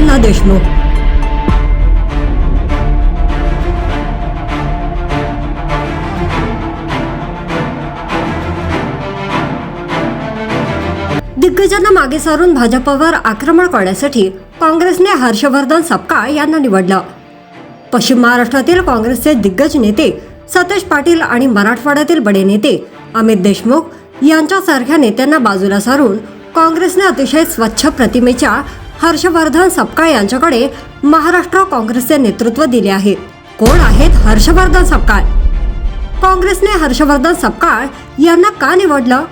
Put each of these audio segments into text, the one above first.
प्रसन्न देशमुख. दिग्गजांना मागे सारून भाजपवर आक्रमण करण्यासाठी काँग्रेसने हर्षवर्धन सपकाळ यांना निवडलं. पश्चिम महाराष्ट्रातील काँग्रेसचे दिग्गज नेते सतेज पाटील आणि मराठवाड्यातील बडे नेते अमित देशमुख यांच्यासारख्या नेत्यांना बाजूला सारून काँग्रेसने अतिशय स्वच्छ प्रतिमेच्या हर्षवर्धन सपकाळ यांच्याकडे महाराष्ट्र काँग्रेसचे नेतृत्व दिले आहे. कोण आहेत हर्षवर्धन सपकाळ? काँग्रेसने हर्षवर्धन सपकाळ यांना का निवडलं?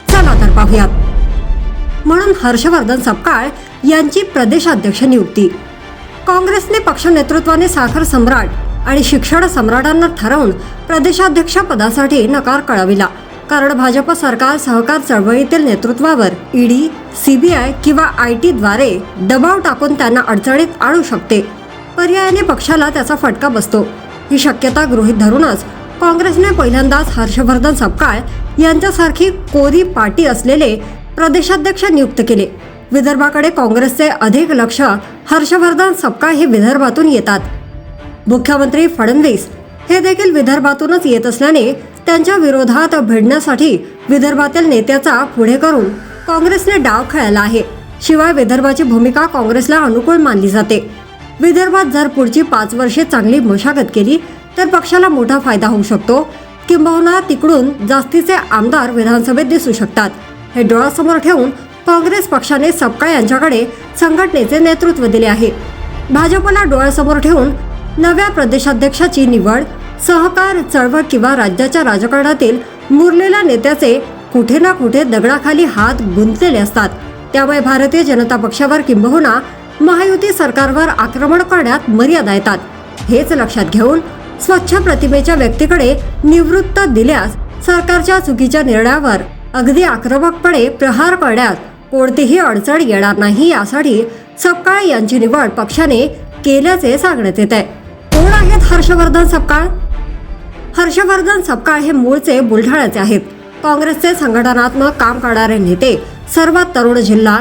चला तर पाहूयात. म्हणून हर्षवर्धन सपकाळ यांची प्रदेशाध्यक्ष नियुक्ती. काँग्रेसने पक्ष नेतृत्वाने साखर सम्राट आणि शिक्षण सम्राटांना ठरवून प्रदेशाध्यक्ष पदासाठी नकार कळविला. कारण भाजप सरकार सहकार चळवळीतील नेतृत्वावर ईडी, सीबीआय किंवा IT द्वारे दबाव टाकून त्यांना अडचणीत आणू शकते. पर्यायाने पक्षाला त्याचा फटका बसतो. ही शक्यता गृहीत धरूनच काँग्रेसने पहिल्यांदाच हर्षवर्धन सपकाळ यांच्यासारखी कोरी पाटी असलेले प्रदेशाध्यक्ष नियुक्त केले. विदर्भाकडे काँग्रेसचे अधिक लक्ष हर्षवर्धन सपकाळ हे विदर्भातून येतात. मुख्यमंत्री फडणवीस हे देखील विदर्भातूनच येत असल्याने त्यांच्या विरोधात भिडण्यासाठी विदर्भातील नेत्याचा पुढे करून काँग्रेसने डाव खेळला आहे. शिवाय विदर्भाची भूमिका काँग्रेसला अनुकूल मानली जाते. विदर्भात जर पुढची 5 वर्षे चांगली मशागत केली तर पक्षाला मोठा फायदा होऊ शकतो. किंबहुना तिकडून जास्तीचे आमदार विधानसभेत दिसू शकतात. हे डोळ्यासमोर ठेवून काँग्रेस पक्षाने सपकाळ यांच्याकडे संघटनेचे नेतृत्व दिले आहे. भाजपला डोळ्यासमोर ठेवून नव्या प्रदेशाध्यक्षाची निवड सहकार चळवळ किंवा राज्याच्या राजकारणातील मुरलेल्या नेत्याचे कुठे ना कुठे दगडाखाली हात गुंतलेले असतात. त्यामुळे भारतीय जनता पक्षावर किंबहुना महायुती सरकारवर आक्रमण करण्यात मर्यादा येतात. हेच लक्षात घेऊन स्वच्छ प्रतिमेच्या व्यक्तीकडे निवृत्त दिल्यास सरकारच्या चुकीच्या निर्णयावर अगदी आक्रमकपणे प्रहार करण्यात कोणतीही अडचण येणार नाही. यासाठी सपकाळ यांची निवड पक्षाने केल्याचे सांगण्यात येत आहे. कोण आहेत हर्षवर्धन सपकाळ? हर्षवर्धन सपकाळ हे मूळचे बुलढाण्याचे आहेत. काँग्रेसचे संघटनात्मक काम करणारे नेते, सर्वात तरुण जिल्हा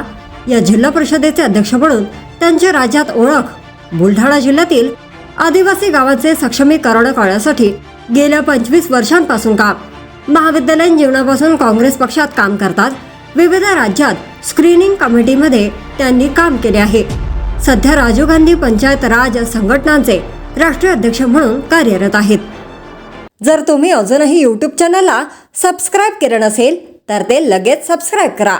या जिल्हा परिषदेचे अध्यक्ष म्हणून त्यांची राज्यात ओळख. बुलढाणा जिल्ह्यातील आदिवासी गावांचे सक्षमीकरण करण्यासाठी गेल्या 25 वर्षांपासून काम. महाविद्यालयीन जीवनापासून काँग्रेस पक्षात काम करतात. विविध राज्यात स्क्रीनिंग कमिटीमध्ये त्यांनी काम केले आहे. सध्या राजीव गांधी पंचायत राज संघटनांचे राष्ट्रीय अध्यक्ष म्हणून कार्यरत आहेत. जर तुम्ही अजूनही YouTube चॅनलला सबस्क्राईब केले नसेल तर ते लगेच सबस्क्राईब करा.